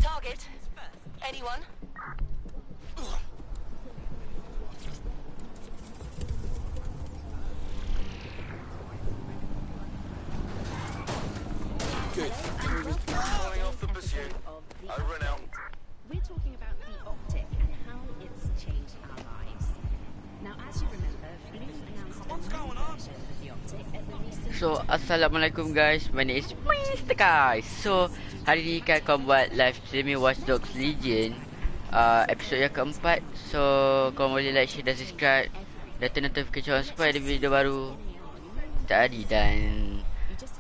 Target. Anyone? Good. Calling off the pursuit. Over and out. We're talking about the optic and how it's changed our lives. Now, as you remember, Blue announced a new version of the optic at the recent... So, Assalamualaikum guys, my name is MisterrKaii. So, hari ni kan kau buat live streaming Watch Dogs Legion episod yang keempat. So, kau boleh like, share dan subscribe dan turn notification supaya ada video baru tadi. Dan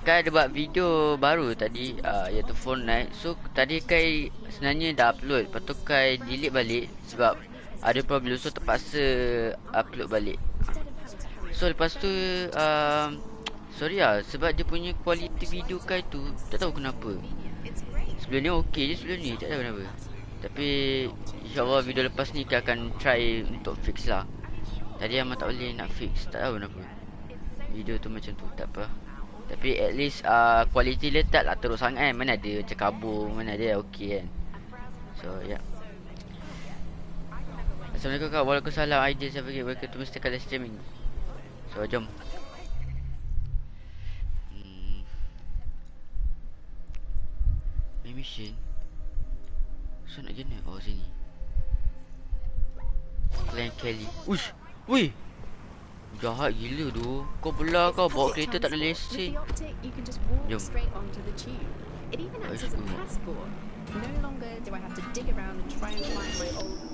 kan ada buat video baru tadi iaitu Fortnite. So, tadi Kai sebenarnya dah upload, lepas tu Kai delete balik sebab ada problem. So, terpaksa upload balik. So, lepas tu sorry lah, sebab dia punya kualiti video Kai tu tak tahu kenapa. Sebelum ni okey je, sebelum ni tak tahu kenapa. Tapi insyaAllah video lepas ni Kai akan try untuk fix lah. Tadi memang tak boleh nak fix, tak tahu kenapa. Video tu macam tu, tak apa. Tapi at least kualiti dia tak lah teruk sangat kan. Mana ada macam kabur, mana ada okey kan. So ya, Assalamualaikum kak, waalaikumsalam. Idea saya bagi, welcome to MisterrKaii streaming. So jom. Mission. So nak jenis, oh sini Clan Kelly. Uish, wih, jahat gila tu. Kau belah kau bawa kereta tak ada lesen. Jom.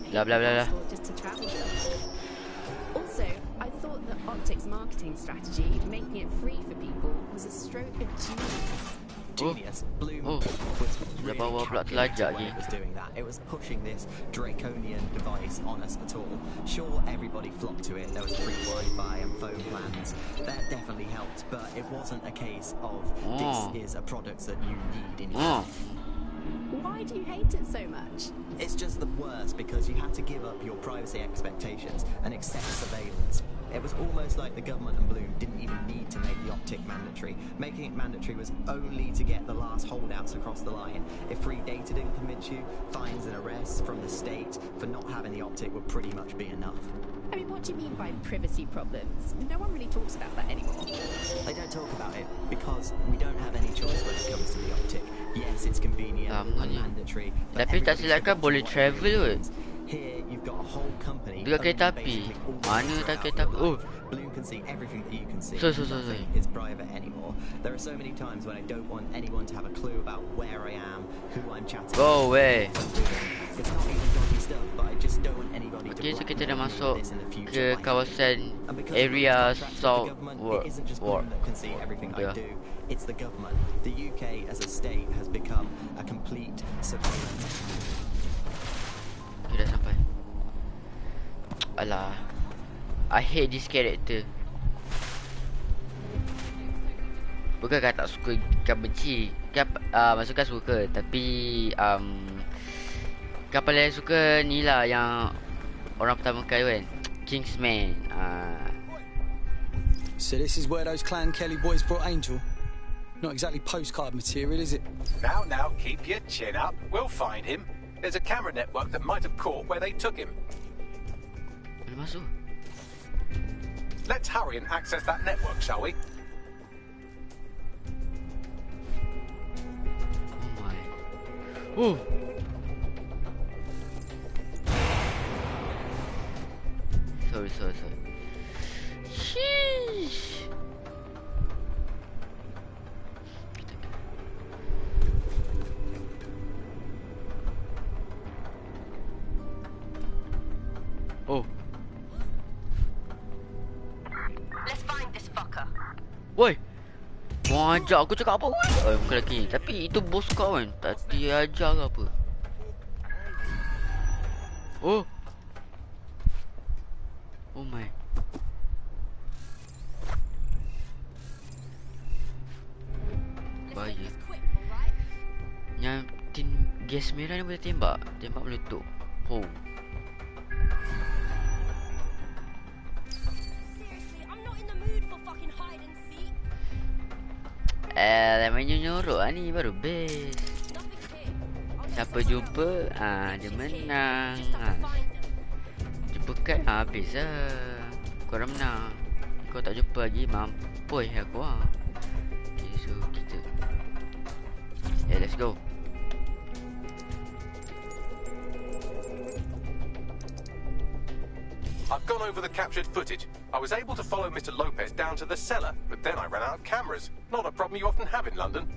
Blah blah blah blah. Also, I thought the optics marketing strategy, making it free for people, was a stroke of genius. Genius. Bloom Dah bawa pula telajak je. it was doing that. It was pushing this draconian device on us at all. Sure, everybody flocked to it. There was free Wi-Fi and phone plans. That definitely helped, but it wasn't a case of this is a product that you need in your life. Why do you hate it so much? It's just the worst because you had to give up your privacy expectations and accept surveillance. It was almost like the government and Bloom didn't even need to make the optic mandatory. Making it mandatory was only to get the last holdouts across the line. If free data didn't convince you, fines and arrests from the state for not having the optic would pretty much be enough. I mean, what do you mean by privacy problems? No one really talks about that anymore. They don't talk about it because we don't have any choice when it comes to the optic. Yes, it's convenient and mandatory. Tapi tak silapkan boleh travel kot. Here you've got a whole company. Dekat kereta api. Mana tak kereta api? Oh. Bloom can see everything that you can see. So. Nothing is private anymore. There are so many times when I don't want anyone to have a clue about where I am, who I'm chatting. Go away. It's not even dodgy stuff, but I just don't want anybody to. Okay, so kita dah masuk ke kawasan area South War. It isn't just Bloom that can see everything I do. It's the government. The UK as a state has become a complete surveillance. Okay, dah sampai. Alah, I hate this character. Bukan kan tak suka, kan benci. Kan maksudkan suka, tapi kan paling suka ni lah yang orang pertama kali kan, Kingsman. So this is where those Clan Kelly boys brought Angel. Not exactly postcard material, is it? Now, keep your chin up. We'll find him. There's a camera network that might have caught where they took him. Boleh masuk. Let's hurry and access that network, shall we? Oh my. Oh. Sorry. Sheesh. Oh. Let's find this fucker. Woi. Mau ajak aku cakap apa woi? Bukan lelaki. Tapi itu bos kau kan. Tak diajar ke apa? Oh. Oh my. Bahaya. Yang tin gas merah ni boleh tembak. Tembak meletup. Oh. Namanya nyorok lah ni baru best. Siapa jumpa, dia menang. Jumpa kad, habis lah. Korang menang. Kau tak jumpa lagi, mampus aku lah. Okay, so kita let's go. I've gone over the captured footage. I was able to follow Mr. Lopez down to the cellar, but then I ran out of cameras. Not a problem you often have in London.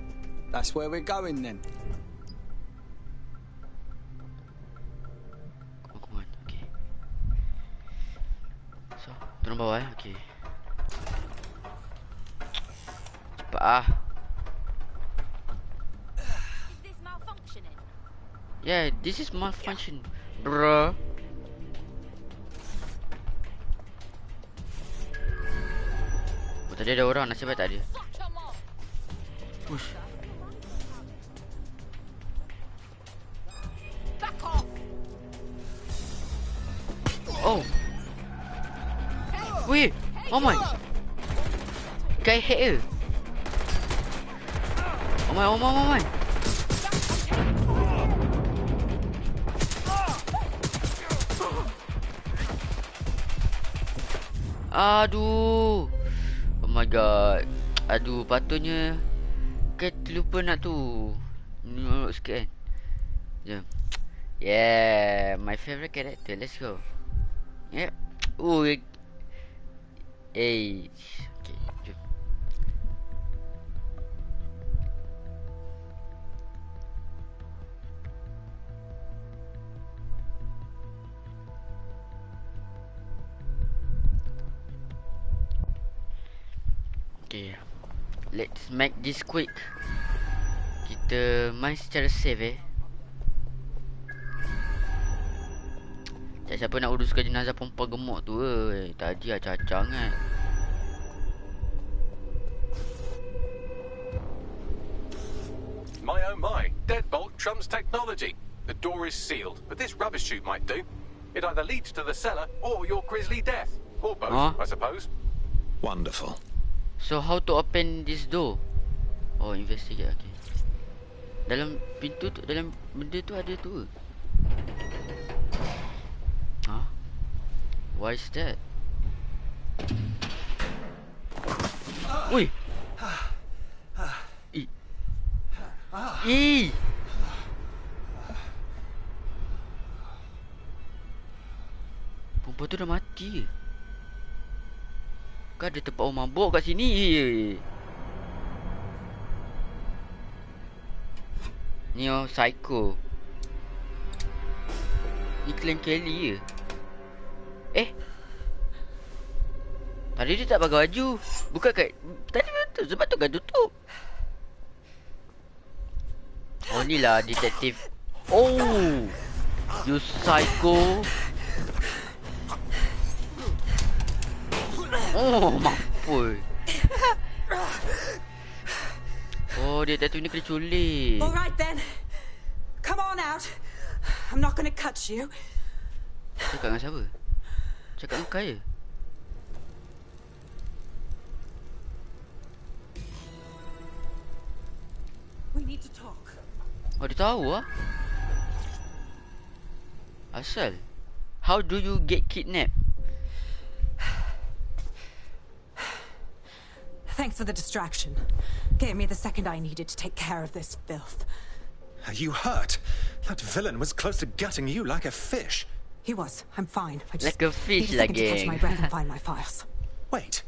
That's where we're going then. Come on, okay. So, turun bawah okay. Cepat ah. Is this malfunctioning? Yeah, this is malfunction, bro. Oh, tadi ada orang, nasib baik tak ada. Push. Oh. Wait. Oh my. Kaii hack ke? Oh my. Aduh. Oh my god. Aduh, patutnya kan terlupa nak tu. Menurut sikit kan. Jom. Yeah, my favorite character. Let's go. Yep. Oh. Hey. Okay, jom. Okay, let's make this quick. Kita main secara save Tak siapa nak uruskan jenazah perempuan gemuk tu tadi acang-acang kan. My oh my, deadbolt trumps technology. The door is sealed, but this rubbish chute might do. It either leads to the cellar or your grisly death. Or both, I suppose. Wonderful. So how to open this door? Oh, investigate. Okay. Dalam pintu tu, dalam benda tu ada tu. Huh? Why is that? Ui. Perempuan tu dah mati ke? Kan ada tempat orang mabuk kat sini je. Ni psycho. Ni Clan Kelly je. Tadi dia tak pakai baju. Bukan kat tadi betul sebab tu kan tutup. Oh ni lah detektif. Oh, you psycho. Oh, mampus. Oh, detektif ni kena culik. All right then. Come on out. I'm not going to cut you. Cakap dengan siapa? Cakap dengan Kaii. We need to talk. Oh, dia tahu ah. Asal. How do you get kidnapped? Thanks for the distraction. Gave me the second I needed to take care of this filth. Are you hurt? That villain was close to gutting you like a fish. He was. I'm fine. I just Like a fish, need a second to catch like my breath and find my files. Wait,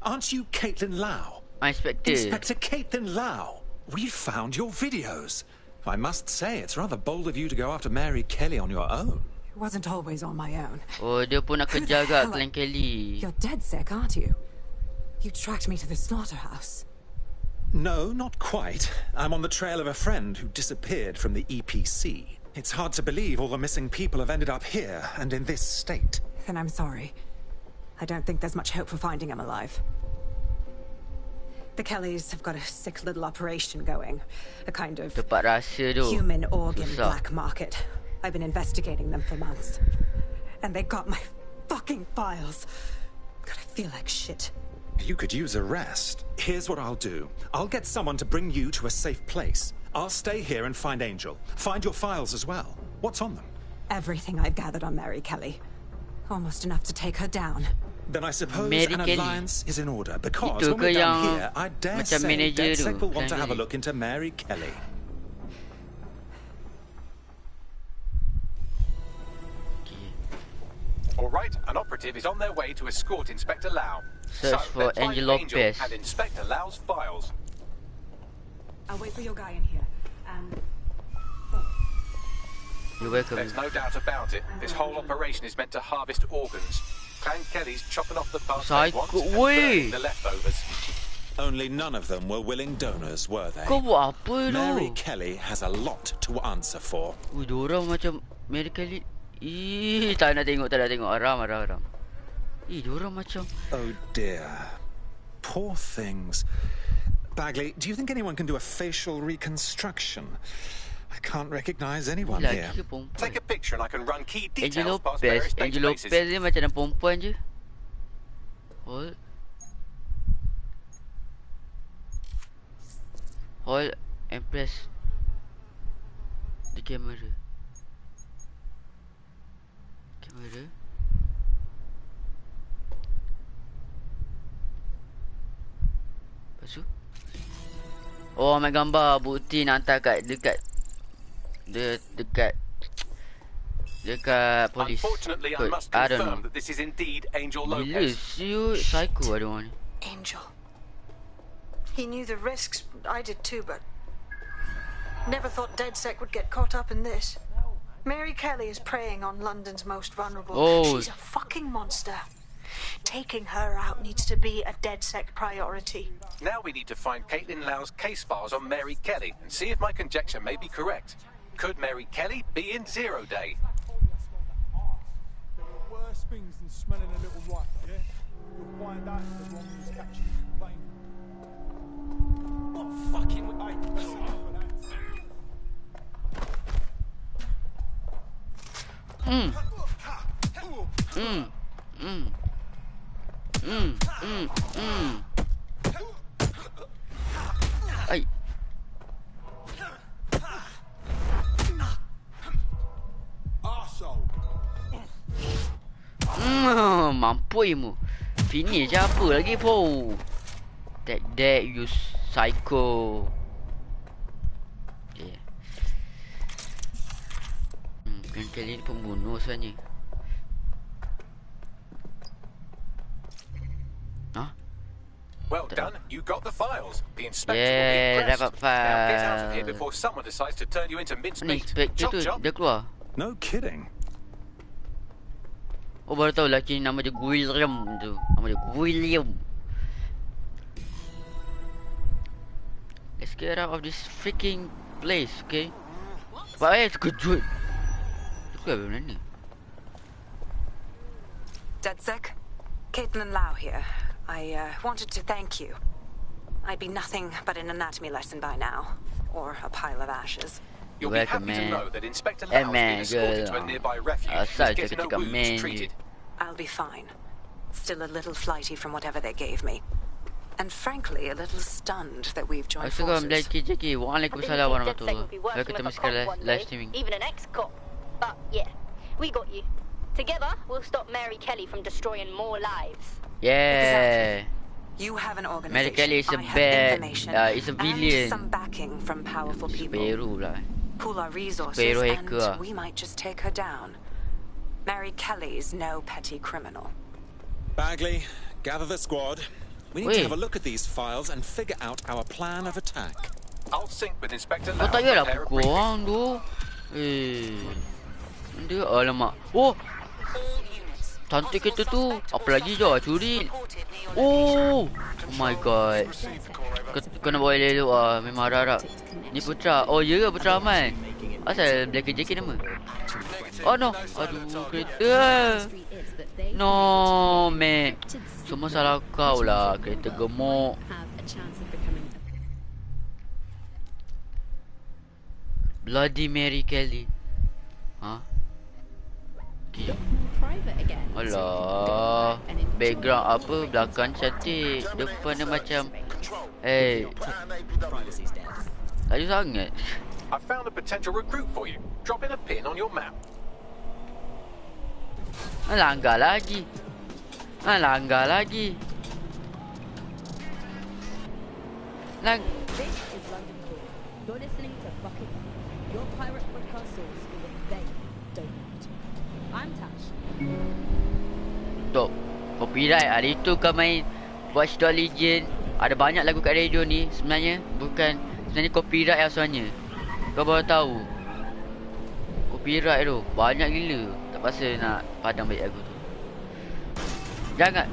aren't you Caitlin Lau? Inspector. Inspector Caitlin Lau. We found your videos. I must say, it's rather bold of you to go after Mary Kelly on your own. It wasn't always on my own. Oh, dia pun nak kejar kat Clan Kelly. You're dead sick, aren't you? You tracked me to the slaughterhouse. No, not quite. I'm on the trail of a friend who disappeared from the EPC. It's hard to believe all the missing people have ended up here and in this state. Then I'm sorry. I don't think there's much hope for finding him alive. The Kellys have got a sick little operation going. A kind of Tempat rahsia tu. human organ Susah. black market. I've been investigating them for months. And they got my fucking files. God, I feel like shit. You could use a rest. Here's what I'll do. I'll get someone to bring you to a safe place. I'll stay here and find Angel. Find your files as well. What's on them? Everything I've gathered on Mary Kelly. Almost enough to take her down. Then I suppose Mary an Kelly. alliance is in order, because Itu when we're ke done yang here, I dare macam say manager tu, DedSec will want to Kelly. have a look into Mary Kelly. All right, an operative is on their way to escort Inspector Lau. Search for let's find Angel Lopez. and Inspector Lau's files. I'll wait for your guy in here. You're welcome. There's no doubt about it. This whole operation is meant to harvest organs. Clan Kelly's chopping off the parts they want and burning the leftovers. Only none of them were willing donors, were they? Kau buat apa tu? Mary Kelly has a lot to answer for. Diorang macam Mary Kelly. Ih, tak nak tengok, tak nak tengok. Aram. Diorang macam. Oh dear. Poor things. Bagley, do you think anyone can do a facial reconstruction? I can't recognize anyone here. Lagi ke perempuan? Take a picture and I can run key Angel details past Lopez. various Angel databases. Lopez ni macam perempuan je. Hold and press the camera. Lepas tu oh, ambil gambar bukti nak hantar kat dekat polis. Unfortunately, I must I don't confirm know. that this is indeed Angel Gila, Lopez. you psycho ada orang ni. Angel. He knew the risks. I did too, but never thought DedSec would get caught up in this. Mary Kelly is preying on London's most vulnerable. Oh. She's a fucking monster. Taking her out needs to be a DedSec priority. Now we need to find Caitlin Lau's case files on Mary Kelly and see if my conjecture may be correct. Could Mary Kelly be in 0 day? There are worse things than smelling a little white, yeah? You'll find out if the wrong is catching you complaining. What fucking... Hey, that's enough of that. Ai. Arsehole. Mampus mu. Finish apa lagi po? That you psycho. Yeah. Kan kali ni pembunuh sebenarnya. Hah? Well done, you got the files. The inspector Yeah, will be dapat impressed. Now get out of here file. before someone decides to turn you into Ni mincemeat. inspector Chop tu chop. dia keluar. No kidding. Oh, baru tahu lelaki ni nama dia William tu. Nama dia William. Let's get out of this freaking place, okay? Cepat terkejut. Dia keluar dari mana ni? DedSec? Caitlin Lau here. I wanted to thank you. I'd be nothing but an anatomy lesson by now. Or a pile of ashes. You'll be Welcome, happy to man. know that Inspector Eh, Lau man, has been escorted girl. to a nearby refuge. Asal He's getting her cakap man wounds je. treated. I'll be fine. Still a little flighty from whatever they gave me. And frankly, a little stunned that we've joined Assalamualaikum forces. JK. Waalaikumsalam warahmatullahi wabarakatuh. Welcome to MisterrKaii live streaming. Even an ex-cop. But yeah, we got you. Together, we'll stop Mary Kelly from destroying more lives. Yeah. You have an organization. Mary Kelly is a I have bad, information is a villain. and some backing from powerful people. Superhero lah. Pool our resources Superhero and hacker lah. we might just take her down. Mary Kelly's no petty criminal. Bagley, gather the squad. We need Wait. to have a look at these files and figure out our plan of attack. I'll sync with Inspector Kau Lau. tak payahlah prepare a pukul briefing. orang tu. Dia alamak. Oh. Cantik kereta tu. Apa lagi je curi. Oh. Oh my god. Kena bawa elok lah. Memang harap-harap. Ni Putra. Oh ya ke Putra Aman? Asal Black JK nama? Oh no. Aduh kereta. No man. Semua salah kau lah. Kereta gemuk. Bloody Mary Kelly. Ha? Kejap. Alah. Background apa? Belakang cantik. Depan dia macam. Privacy's dead. Laju sangat. I found a potential recruit for you. Drop in a pin on your map. Langgar lagi. Langgar lagi. This is London Calling. You're listening to Bucket, your pirate podcast source for what they don't want. I'm Tash. Untuk copyright hari tu kau main Watch Dogs Legion. Ada banyak lagu kat radio ni sebenarnya bukan sebenarnya copyright yang sebenarnya. Kau baru tahu. Copyright tu banyak gila. Tak pasal nak padam balik lagu tu. Jangan.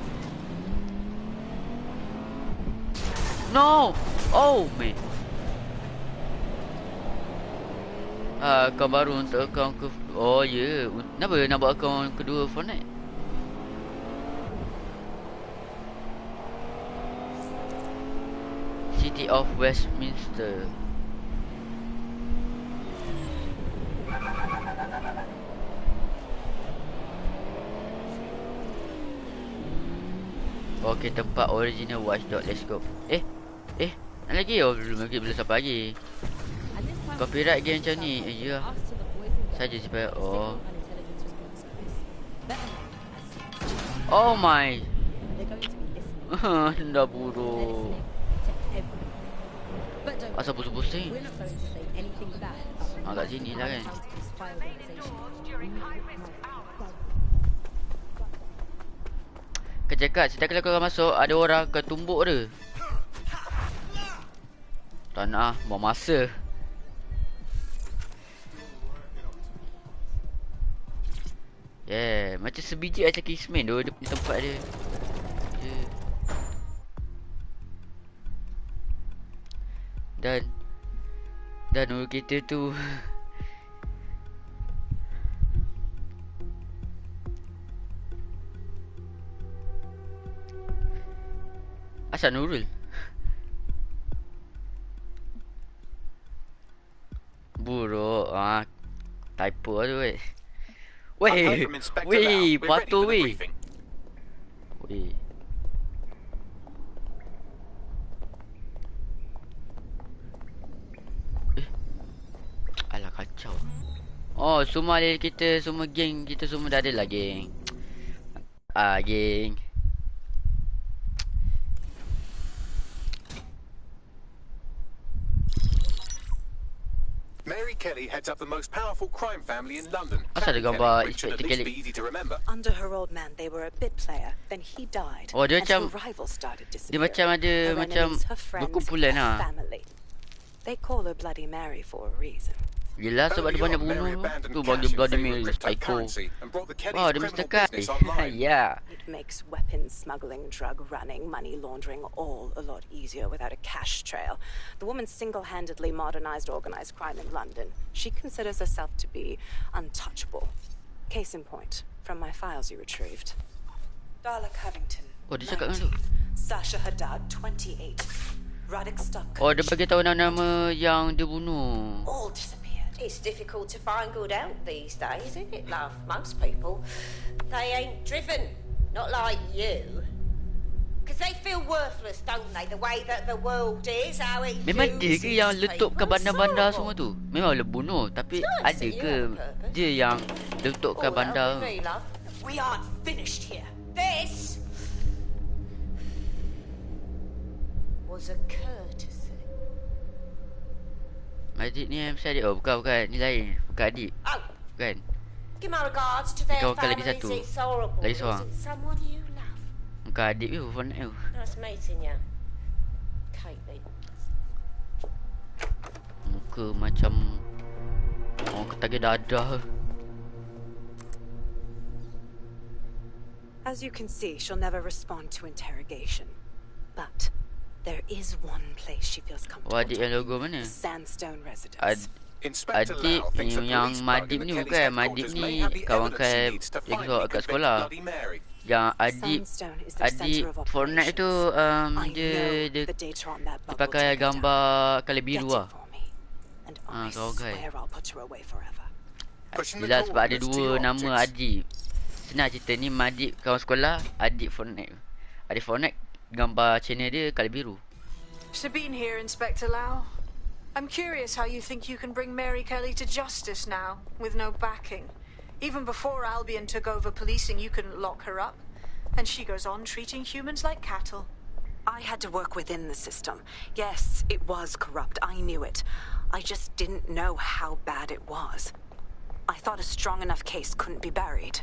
No. Oh man. Akaun baru untuk akaun ke. Oh ya. Yeah. Kenapa nak buat akaun kedua Fortnite? City of Westminster. Okey, tempat original Watch Dogs. Let's go. Nak lagi? Oh, belum sampai lagi. Copyright game macam ni. Ya. Saja supaya Oh my. Dah buruk. Asal pusing-pusing. Kat sini lah kan. Kau cakap setiap kali kau masuk ada orang ke tumbuk dia. Tak nak buang masa. Yeah, macam sebiji macam Kismin tu dia punya tempat dia. Dan orang kita tu asal Nurul buruk. Typo tu weh. Weh, batu weh. Alah kacau. Oh, semua alih kita, semua geng kita semua dah ada lah geng. Geng. Mary Kelly heads up the most powerful crime family in London. Asal ada gambar Inspector Kelly? Be easy to remember. Under her old man, they were a bit player. Then he died. Oh, dia macam and her rivals started dia disappearing. macam ada Her macam enemies, her friends, berkumpulan her lah. family. They call her Bloody Mary for a reason. Yelah sebab dia banyak bunuh tu bagi Bloody Mary psycho. Wow, dia MisterrKaii. Ya. It makes weapons smuggling, drug running, money laundering all a lot easier without a cash trail. The woman single-handedly modernized organized crime in London. She considers herself to be untouchable. Case in point, from my files you retrieved. Darla Covington, Oh, dia cakap dengan tu. Sasha Haddad, 28. Radek Stuck. Oh, dia bagi tahu nama-nama yang dia bunuh. All disappeared. It's difficult to find good help these days, isn't it, love? Most people, they ain't driven. Not like you. Because they feel worthless, don't they? The way that the world is, how it Memang dia ke yang letupkan people. bandar-bandar It's semua horrible. tu? Memang boleh bunuh. Tapi It's nice ada that you ke have purpose. dia yang letupkan Oh, well, bandar? with me, love. We aren't finished here. This was a courtesy. Adik ni mesti adik. Oh, bukan. Ni lain. Bukan adik. Oh, Bukan. give my regards to their Kawan lagi families. satu. It's horrible. Lagi seorang. Losing someone you love. Bukan adik tu. Fortnite tu. Nice meeting you, Kaii. Muka macam orang ketagih dadah. As you can see, she'll never respond to interrogation. But there is one place she feels comfortable. Oh, adik yang logo mana? The Sandstone residence. Inspector Adik Lau thinks the yang police Madip bug in ni the bukan. Kelly's Madip headquarters may ni have the kawan evidence kai he needs to yang finally kat convict sekolah. Bloody Mary. Yang adik Sandstone is the adik center of Fortnite tu operations. I dia know the data on that dia bug will pakai take her down. gambar kali Get biru it lah. for me, and I kawan kai. swear I'll put her away forever. Pushing the Yelah sebab ada coordinates to dua your nama optics. adik. Senang cerita ni Madip kawan sekolah, adik Fortnite. Adik Fortnite gambar channel dia kali biru. Sabine here, Inspector Lau. I'm curious how you think you can bring Mary Kelly to justice now, with no backing. Even before Albion took over policing, you couldn't lock her up. And she goes on treating humans like cattle. I had to work within the system. Yes, it was corrupt. I knew it. I just didn't know how bad it was. I thought a strong enough case couldn't be buried.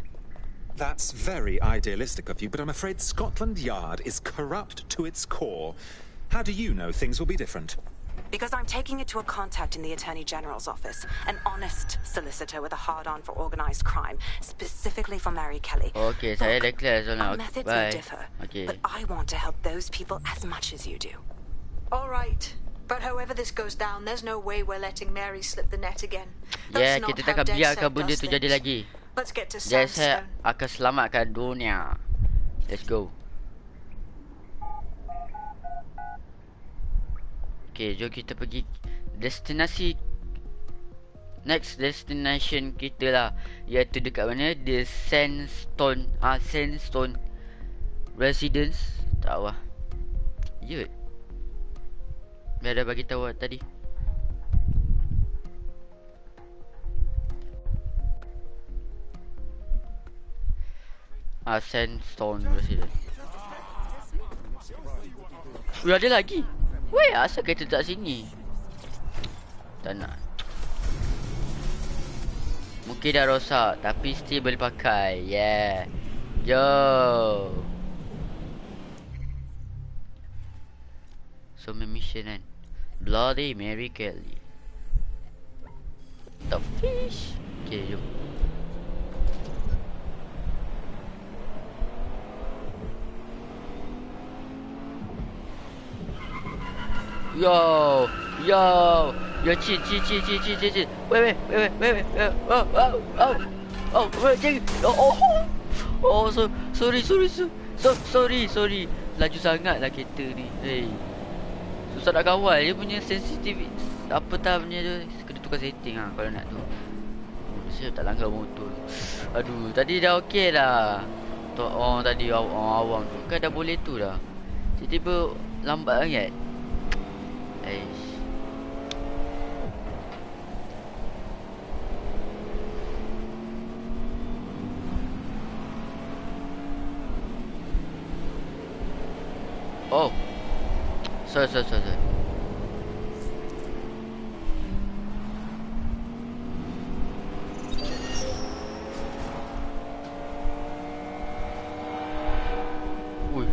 That's very idealistic of you, but I'm afraid Scotland Yard is corrupt to its core. How do you know things will be different? Because I'm taking it to a contact in the Attorney General's office. An honest solicitor with a hard-on for organized crime. Specifically for Mary Kelly. Okay, saya dah clear soalnya. Our methods Bye. may differ, Okay. but I want to help those people as much as you do. All right. But however this goes down, there's no way we're letting Mary slip the net again. Ya, That's kita not how takkan biarkan DedSec benda does tu jadi things. lagi. Let's get to Jadi saya Sandstone. akan selamatkan dunia. Let's go. Okay, jom kita pergi destinasi next destination kita lah, iaitu dekat mana? The Sandstone Sandstone Residence. Tak tahu lah. Ya. Dia dah bagi tahu tadi. Sandstone Residence. Weh, ada lagi. Weh, asal kereta tak sini? Tak nak. Mungkin dah rosak, tapi still boleh pakai. Yeah. Yo. So main mission kan, Bloody Mary Kelly. The fish. Okay, jom. Yo, chill. Wait. Oh, sorry. Laju sangat lah kereta ni. Hey. Susah nak kawal, dia punya sensitif apa tak punya tu, kena tukar setting lah kalau nak tu. Saya tak langgar motor. Aduh, tadi dah okey lah. Tadi awam tu kan dah boleh tu dah. Tiba-tiba lambat sangat. Aish. Oh. Sorry. Ui.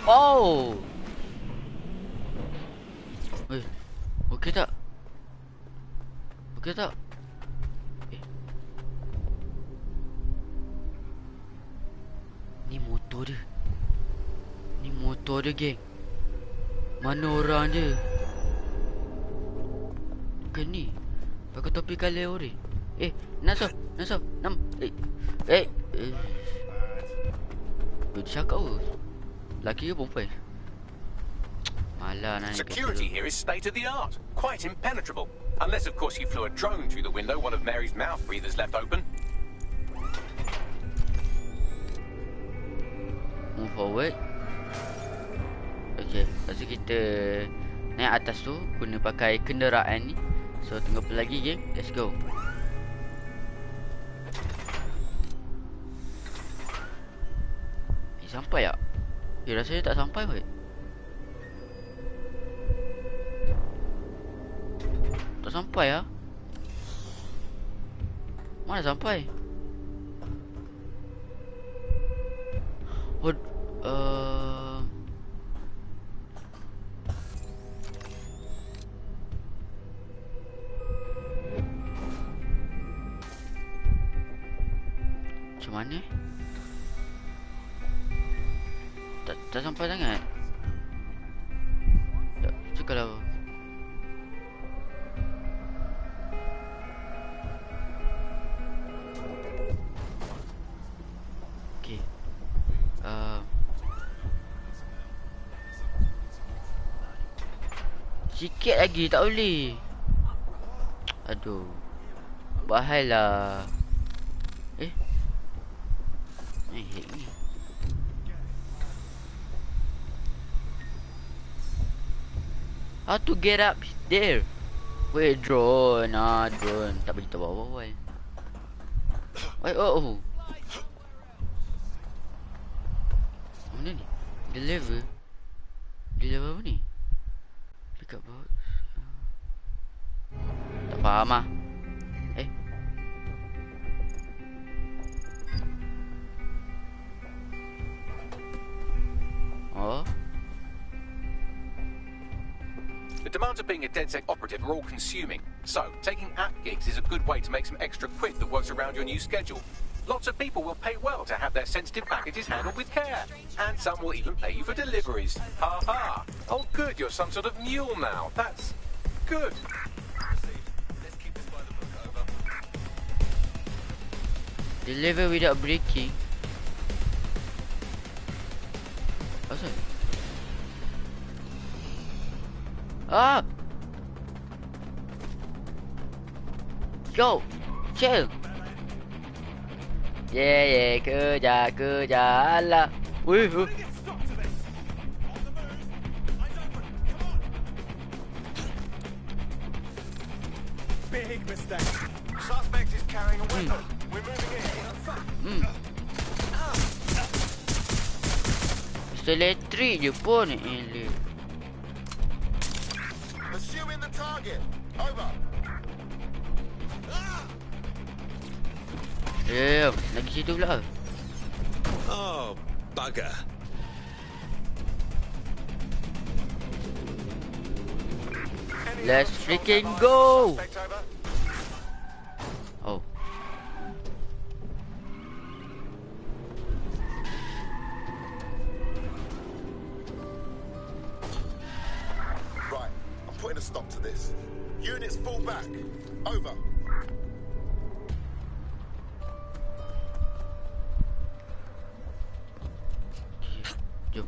Oh. Weh. Okey tak? Ni motor dia geng. Mana orang dia? Bukan ni. Pakai topi color orange. Nasab. Nam. Dia cakap apa? Laki ke perempuan? Malah nak. Security here is state of the art. Quite impenetrable. Unless, of course, you flew a drone through the window one of Mary's mouth breathers left open. Move forward. Okay, lepas tu kita naik atas tu, guna pakai kenderaan ni. So tunggu apa lagi geng? Let's go. Sampai tak? Rasanya tak sampai kot. Tak sampai lah. Mana sampai? Macam mana? Tak sampai sangat. Tak, kalau okay. Sikit lagi tak boleh. Aduh. Bahaya lah. ni? How to get up there? Wait, drone. Drone. Tak boleh tahu awal. Wait, oh. Mana ni? Deliver apa ni? Pick up box. Tak faham ah. Oh. The demands of being a DedSec operative are all consuming, so taking app gigs is a good way to make some extra quid that works around your new schedule. Lots of people will pay well to have their sensitive packages handled with care, and some will even pay you for deliveries. Ha ha! Oh good, you're some sort of mule now. That's good. Deliver without breaking. Asal? Go! Chill! Yeah, kejar, alah. Wih, Big mistake. Suspect is carrying a weapon. We're moving in. Pistol elektrik je pun. Pursuing the target. Over. Lagi situ pula. Oh, bugger. Let's freaking go! Oh. Right, I'm putting a stop to this. Units fall back. Over. Jom.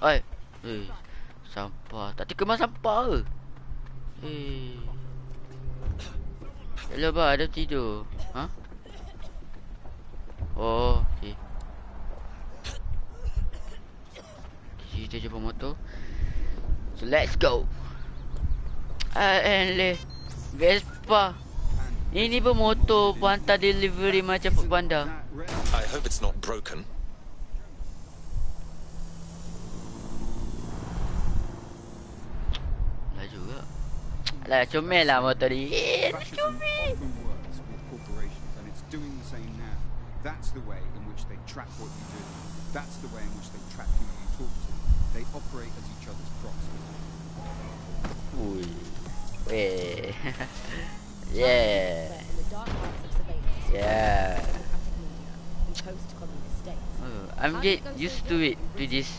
Oi. Sampah. Tak terkemas sampah ke? Hello ba, ada tidur. Ha? Oh, okey. Kita jumpa motor. So let's go. Vespa. Ini pun motor hantar delivery macam bandar. I hope it's not broken. Lah comel lah motor ni. That's the way in which they track what you do. That's the way in which they track who you talk to. They operate as each other's proxies. Ui. Weh. Yeah. Yeah. I'm get used to it, to this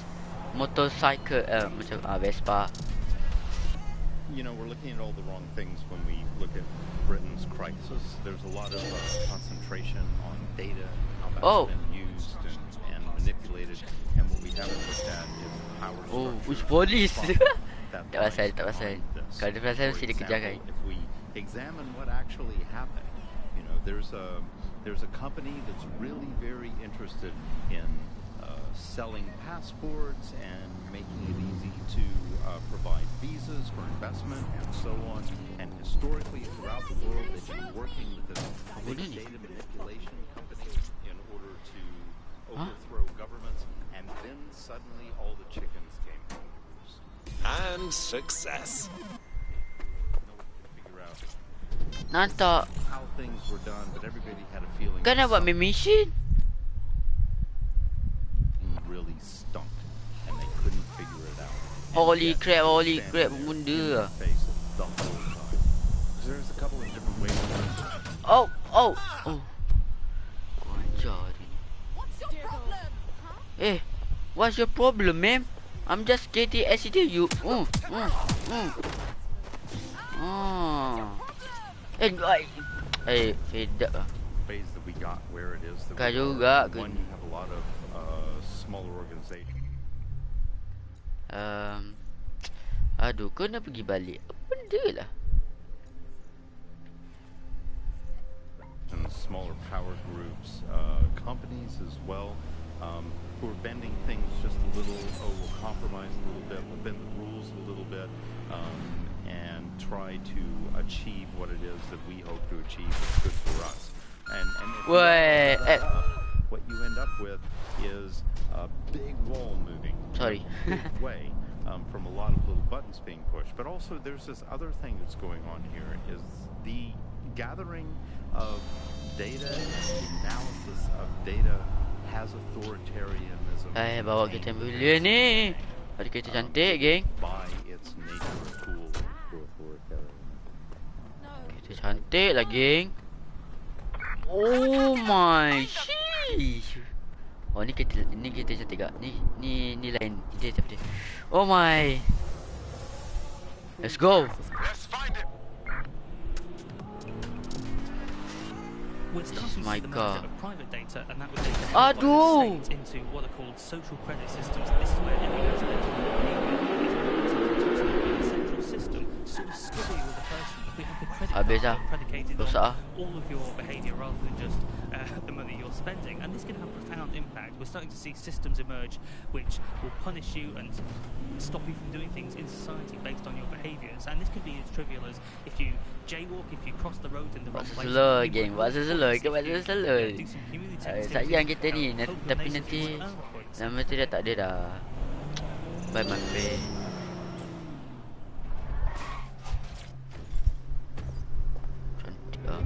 motorcycle macam Vespa. You know, we're looking at all the wrong things when we look at Britain's crisis. There's a lot of concentration on data, how that's been used and manipulated, and what we haven't looked at is the power structure. Polis. Tak pasal. Kalau dia pasal mesti dia kejarkan. If we examine what actually happened, you know, there's a company that's really very interested in selling passports and making it easy to provide visas for investment and so on. And historically, throughout the world, they've been working with this big data manipulation company in order to overthrow governments. And then suddenly, all the chickens came home. And success. Figure out Nantak. how things were done, but everybody had a feeling. Kan nak buat mission? Really stunk, and they couldn't figure it out. Holy crap benda. There's a couple of different ways. Oh. Ajar ni. What's your problem, ma'am? I'm just getting accident. You. Fed up. Phase that we got where it is that Kau juga one you have a lot of smaller organizations. Aduh, kau nak pergi balik. Apa benda lah? smaller power groups, companies as well, who are bending things just a little, we'll compromise a little bit, we'll bend the rules a little bit, and try to achieve what it is that we hope to achieve that's good for us. And what you end up with is a big wall moving. Sorry. Big way. From a lot of little buttons being pushed. But also there's this other thing that's going on here is the gathering of data and the analysis of data has authoritarianism. Bawa kita mulia ni. Ada kereta cantik, geng. By its nature a tool for authoritarianism. Kereta cantik lah, geng. Oh my sheesh. Oh, ni kereta cantik tak? Ni lain. Kereta cantik. Oh my. Let's go. Let's find it. This is my car. Private data, and that would take Aduh. into what are called social credit systems. This is where everyone's central system to sort of study with a person. We have the credit card predicated on all of your behaviour rather than just the money you're spending, and this can have profound impact. We're starting to see systems emerge which will punish you and stop you from doing things in society based on your behaviours, and this could be as trivial as if you jaywalk, if you cross the road in the wrong place. Slow game, bahasa slow, sayang kita ni, tapi nanti nama tu dah tak ada dah. Bye my friend. Cantik lah.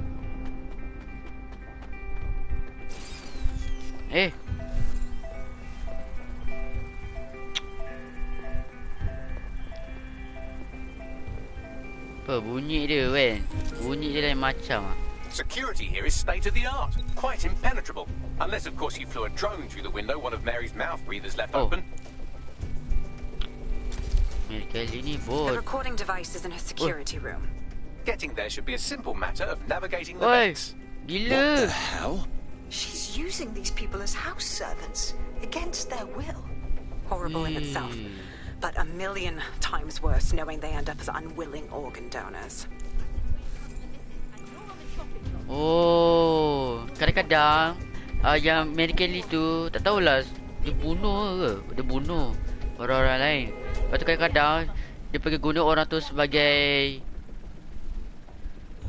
Apa bunyi dia kan? Bunyi dia lain macam ah. Security here is state of the art, quite impenetrable. Unless of course you flew a drone through the window one of Mary's mouth breathers left open. The recording device is in her security room. Getting there should be a simple matter of navigating the vents. Gila. What the hell? She's using these people as house servants against their will. Horrible in itself, but a million times worse knowing they end up as unwilling organ donors. Oh, kadang-kadang yang medically tu tak tahulah dia bunuh ke, dia bunuh orang-orang lain. Lepas tu kadang-kadang dia pergi guna orang tu sebagai,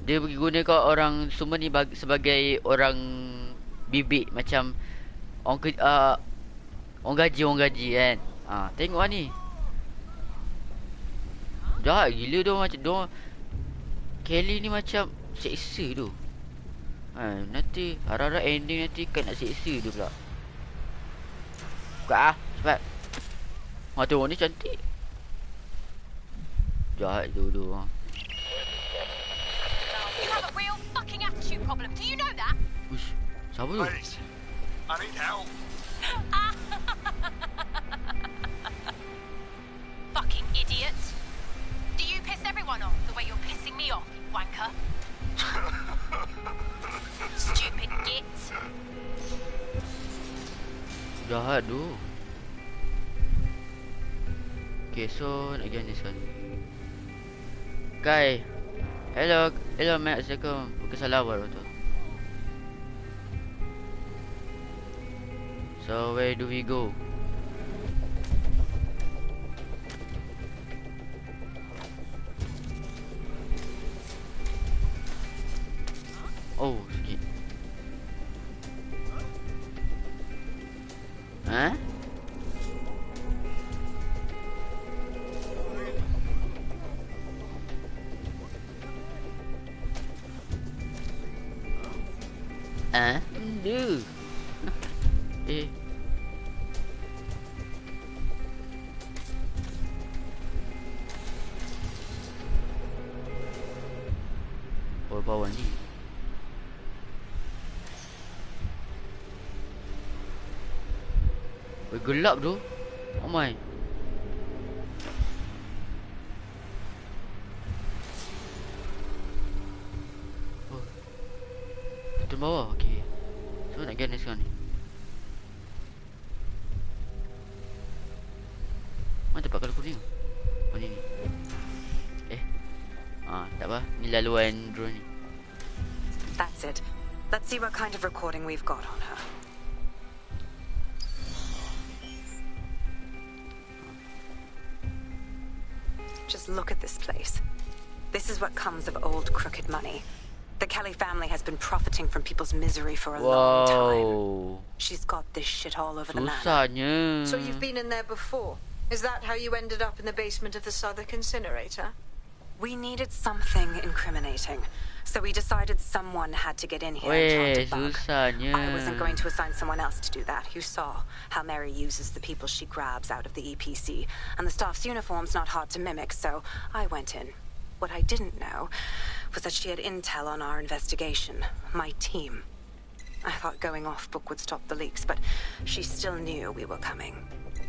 dia pergi guna kau orang semua ni sebagai orang bibik macam orang gaji kan. Tengok lah ni. Jahat gila dia macam dia. Kelly ni macam seksa tu. Nanti harap-harap ending nanti kan nak seksa dia pula. Buka cepat. Tengok ni cantik. Jahat dulu. You have a real fucking attitude problem. Do you know that? Ush, siapa tu? Ladies, I need help. Fucking idiot. Do you piss everyone off the way you're pissing me off, wanker? Stupid git. Jahat tu. Okay, so nak pergi ni sekarang. Kaii. Hello, Matt. Assalamualaikum. Bukan salah baru tu. So where do we go? Oh, sikit. Duh. Bawah ni. Gelap tu. Oh my. Itu bawah. Okey. So nak pergi sekarang ni. Mana tempat kalau kuning? Oh ni. Tak apa. Ni laluan drone ni. That's it. Let's see what kind of recording we've got on her. Just look at this place. This is what comes of old crooked money. The Kelly family has been profiting from people's misery for a long time. She's got this shit all over the manor. So you've been in there before? Is that how you ended up in the basement of the Southwark incinerator? We needed something incriminating, so we decided someone had to get in here and try to bug. I wasn't going to assign someone else to do that. You saw how Mary uses the people she grabs out of the EPC, and the staff's uniform's not hard to mimic, so I went in. What I didn't know was that she had intel on our investigation, my team. I thought going off book would stop the leaks, but she still knew we were coming.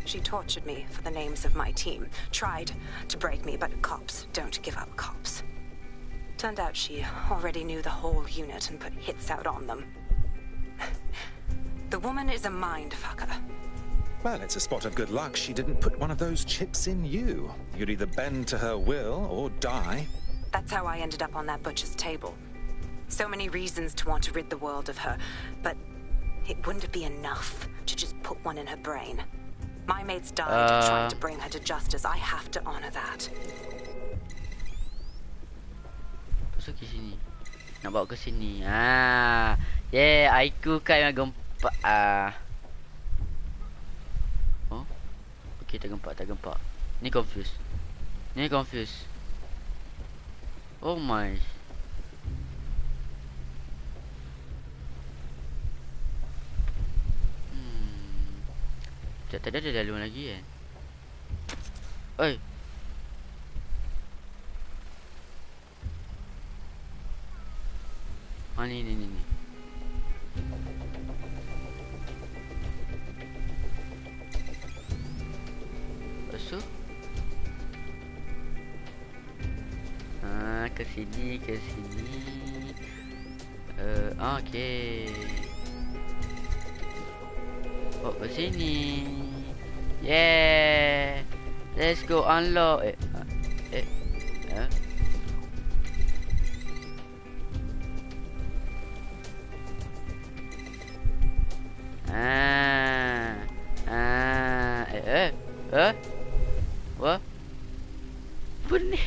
She tortured me for the names of my team, tried to break me, but cops don't give up cops. Turned out she already knew the whole unit and put hits out on them. The woman is a mind-fucker. Well, it's a spot of good luck she didn't put one of those chips in you. You'd either bend to her will or die. That's how I ended up on that butcher's table. So many reasons to want to rid the world of her, but it wouldn't be enough to just put one in her brain. My mates died trying to bring her to justice. I have to honor that. Masuk ke sini. Nak bawa ke sini. Yeah, aku kan gempak. Oh. Okey, tak gempak. Ni confused. Oh my. Tadi ada dalam lagi kan? Oi. Ni. Lepas tu? Ke sini. Okey. Oh, ke sini. Yeah. Let's go unlock. What? Pening.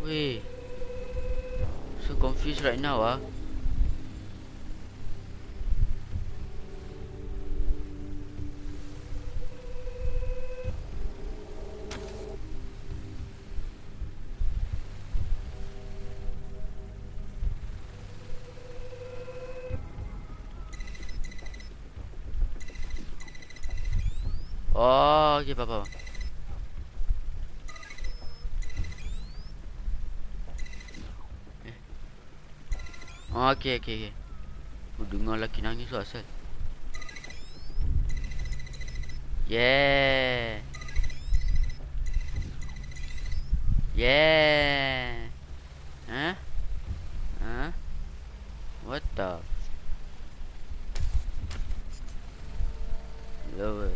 Wait. So confused right now, Oh, okey, apa? Okey. Aku dengar lelaki nangis tu asal. Yeah. Huh? What the? Lower.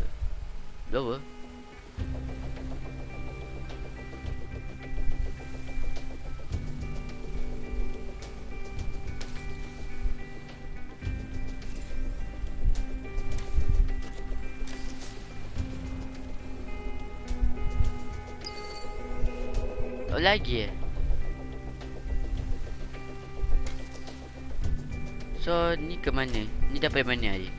Oh, lagi. So, ni ke mana? Ni dapat mana ni?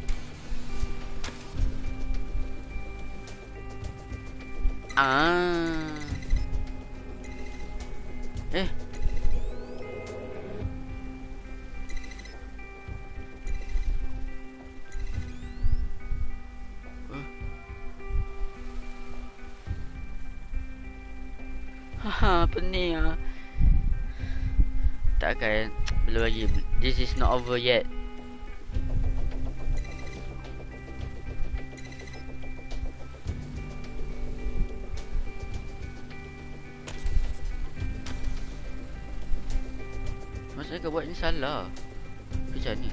Pening Takkan belum lagi. This is not over yet. Maksudnya kau buat ni salah. Macam ni.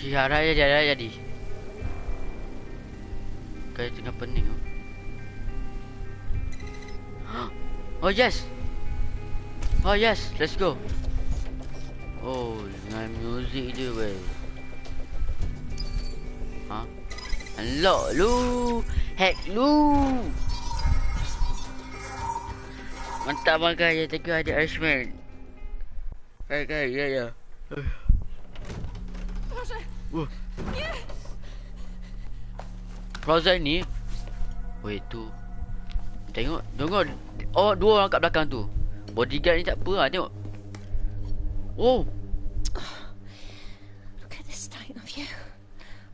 Si harap jadi. Kayak tengah pening. Oh yes. Oh yes, let's go. Oh, dengan music dia weh. Ha? Unlock lu. Hack lu. Mantap bang Kai, thank you ada Ashman. Kai, ya. Rosa ni. Weh tu. Tengok. Oh, dua orang kat belakang tu. Bodyguard ni tak apa lah, tengok. Oh. Look at the state of you.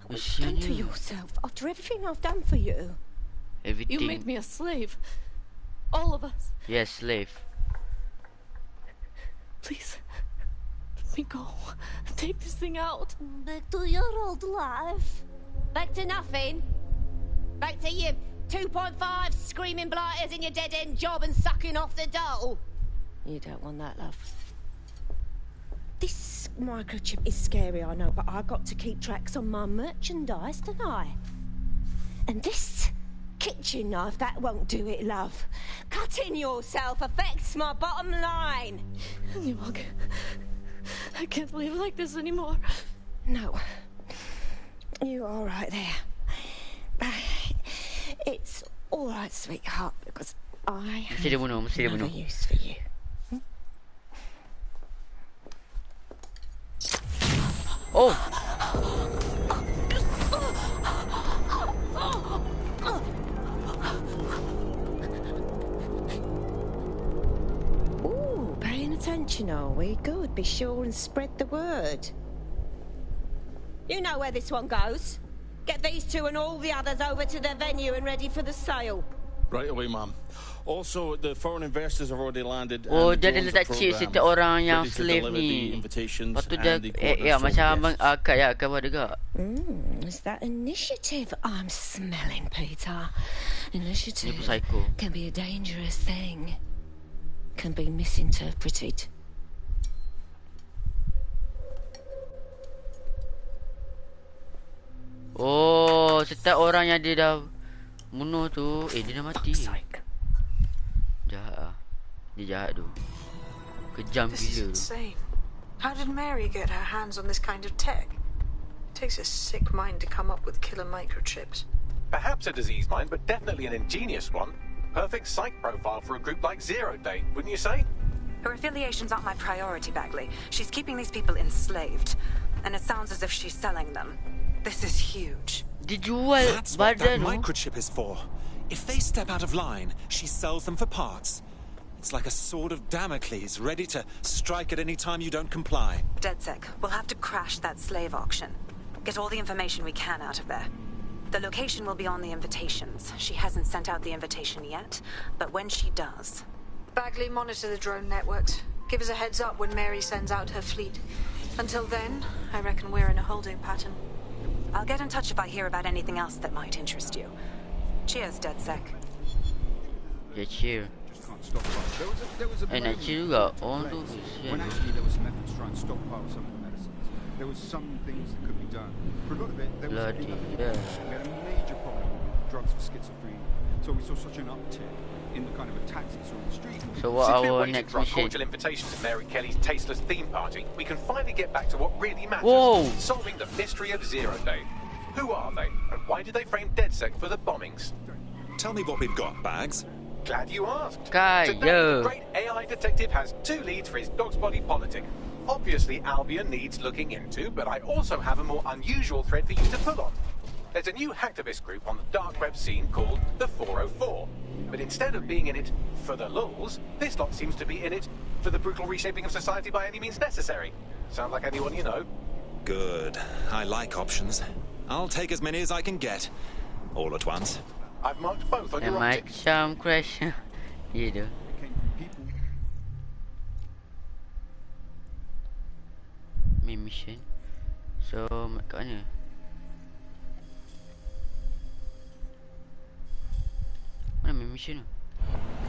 What have you done to yourself after everything I've done for you? Everything. You made me a slave. All of us. Yes, slave. Please. Let me go. Take this thing out. Back to your old life. Back to nothing. Back to you 2.5 screaming blighters in your dead-end job and sucking off the dole. You don't want that, love. This microchip is scary, I know, but I got to keep tracks on my merchandise, don't I? And this kitchen knife, that won't do it, love. Cutting yourself affects my bottom line. I can't live like this anymore. No. You're all right there. It's all right, sweetheart, because I have no use for you. Oh! Ooh, paying attention, are we? Good. Be sure and spread the word. You know where this one goes. Get these two and all the others over to their venue and ready for the sale. Right away, Mom. Also, the foreign investors have already landed. Oh, dia ada letak chip setiap orang yang slave ni. Lepas tu dia, macam abang Akan ya, Akan ada gak. Is that initiative I'm smelling, Peter? Initiative can be a dangerous thing. Can be misinterpreted. Oh, setiap orang yang dia dah bunuh tu, dia dah mati. Jahat ah. Dia jahat tu. Kejam gila tu. How did Mary get her hands on this kind of tech? It takes a sick mind to come up with killer microchips. Perhaps a disease mind, but definitely an ingenious one. Perfect psych profile for a group like Zero Day, wouldn't you say? Her affiliations aren't my priority, Bagley. She's keeping these people enslaved. And it sounds as if she's selling them. This is huge. That's what that microchip is for. If they step out of line, she sells them for parts. It's like a sword of Damocles, ready to strike at any time you don't comply. DedSec, we'll have to crash that slave auction. Get all the information we can out of there. The location will be on the invitations. She hasn't sent out the invitation yet, but when she does... Bagley, monitor the drone networks. Give us a heads up when Mary sends out her fleet. Until then, I reckon we're in a holding pattern. I'll get in touch if I hear about anything else that might interest you. Cheers, DedSec. Yeah, cheers. And I cheer juga. Oh, tu. When actually there was some efforts to try and stockpile some of the medicines. There was some things that could be done. For a lot of it, there was we had a major problem with drugs for schizophrenia. So we saw such an uptick in the kind of attacks that we saw on the street. So what Since our we're waiting next for our mission? cordial invitation to Mary Kelly's tasteless theme party, we can finally get back to what really matters. Whoa. Solving the mystery of Zero Day. Who are they, and why did they frame DedSec for the bombings? Tell me what we've got, Bags. Glad you asked. Kaii, Today, the great AI detective has 2 leads for his dog's body politic. Obviously, Albion needs looking into, but I also have a more unusual thread for you to pull on. There's a new hacktivist group on the dark web scene called the 404. But instead of being in it for the lulz, this lot seems to be in it for the brutal reshaping of society by any means necessary. Sound like anyone you know? Good. I like options. I'll take as many as I can get. All at once. I've marked both on your optic. Macam crash. Ya tu. Main mission. So, kat mana? Mana main mission tu?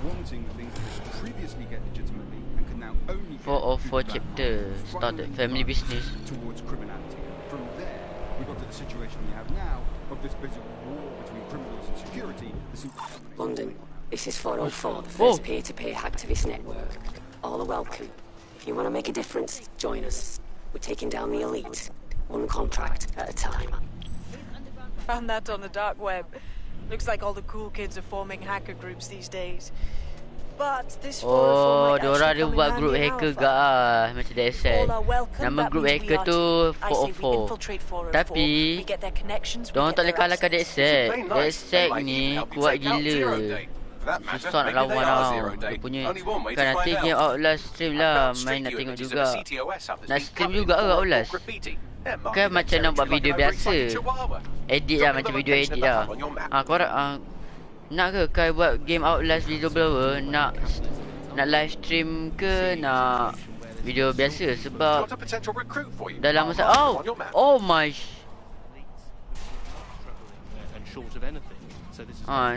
Wanting things that previously get legitimately and can now only 404 chapter started family business. Towards criminality. From there, we got to the situation we have now of this bizarre war between criminals and security. London, this is 404, the first peer-to-peer hacktivist network. All are welcome. If you want to make a difference, join us. We're taking down the elite, one contract at a time. Found that on the dark web. Looks like all the cool kids are forming hacker groups these days. But this Oh, diorang ada buat group hacker ke macam dia said. Nama group hacker tu 404. Tapi diorang tak boleh kalahkan Dexec. Dexec ni kuat gila. Susah nak lawan tau. Dia punya kan nanti game Outlast stream lah. Main nak tengok juga. Nak stream juga ke Outlast? Kan macam nak buat video biasa. Edit lah macam video edit lah. Korang nak ke Kai buat game Outlast video berapa? Nak live stream ke nak video biasa? Sebab dah lama oh my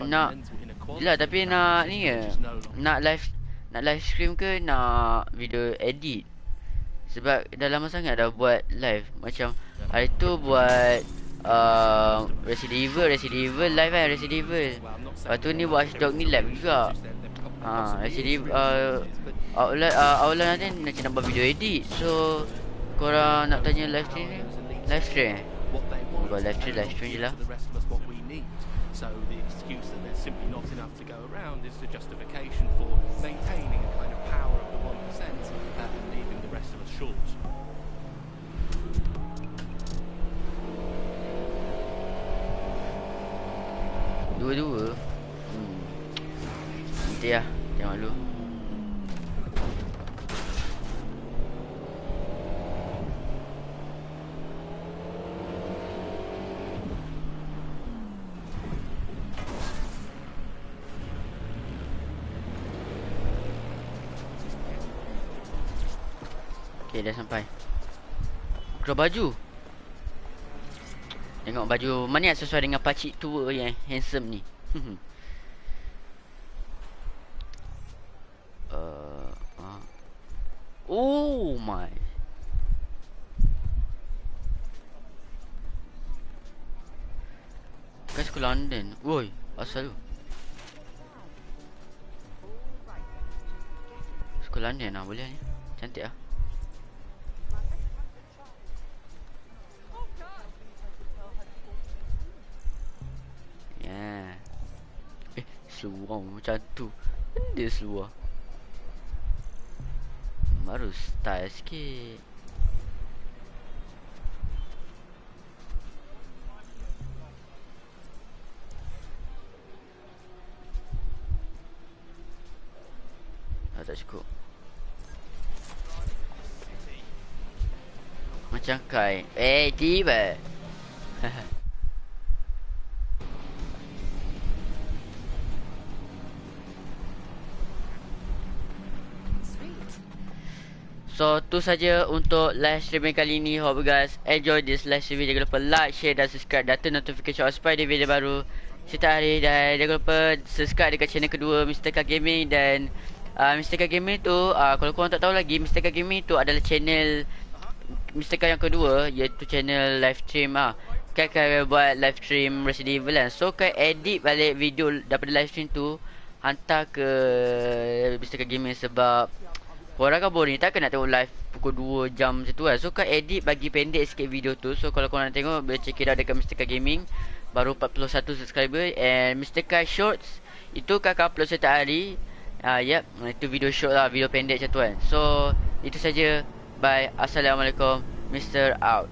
nak yelah tapi nak ni ke? Nak live stream ke nak video edit? Sebab dah lama sangat dah buat live. Macam hari tu buat Resident Evil live kan, Resident Evil. Lepas tu ni Watchdog ni live juga. Resident Evil Outland nanti nak buat video edit. So korang nak tanya live stream ni? Live stream buat live stream je lah. So the excuse that there's simply not enough to go around is the justification for maintaining a kind of power of the 1% and leaving the rest of us short. Dua-dua. Nanti lah, tengok dulu. Okay, dah sampai. Keluar baju. Tengok baju mana yang sesuai dengan pakcik tua yang handsome ni. Oh my. Guys ke London. Woi, asal tu. Sekolah London lah boleh ni. Cantik lah. Seluar macam tu. Benda seluar baru style sikit. Tak cukup. Macam Kai. Tiba. So tu saja untuk live streaming kali ni. Hope you guys enjoy this live streaming. Jangan lupa like, share dan subscribe, dan turn notification supaya ada video baru setiap hari. Dan jangan lupa subscribe dekat channel kedua MisterrKaii Gaming. Dan MisterrKaii Gaming tu kalau korang tak tahu lagi, MisterrKaii Gaming tu adalah channel MisterrKaii yang kedua, iaitu channel live stream Kai buat live stream Resident Evil kan. So Kai edit balik video daripada live stream tu, hantar ke MisterrKaii Gaming. Sebab korang kan boring, takkan nak tengok live pukul 2 jam macam tu kan. So Kai edit bagi pendek sikit video tu. So kalau korang nak tengok, boleh check it out dekat MisterrKaii Gaming. Baru 41 subscriber. And MisterrKaii Shorts itu Kai akan upload setiap hari. Yep, itu video short lah, video pendek macam tu kan. So itu saja. Bye. Assalamualaikum. Mister out.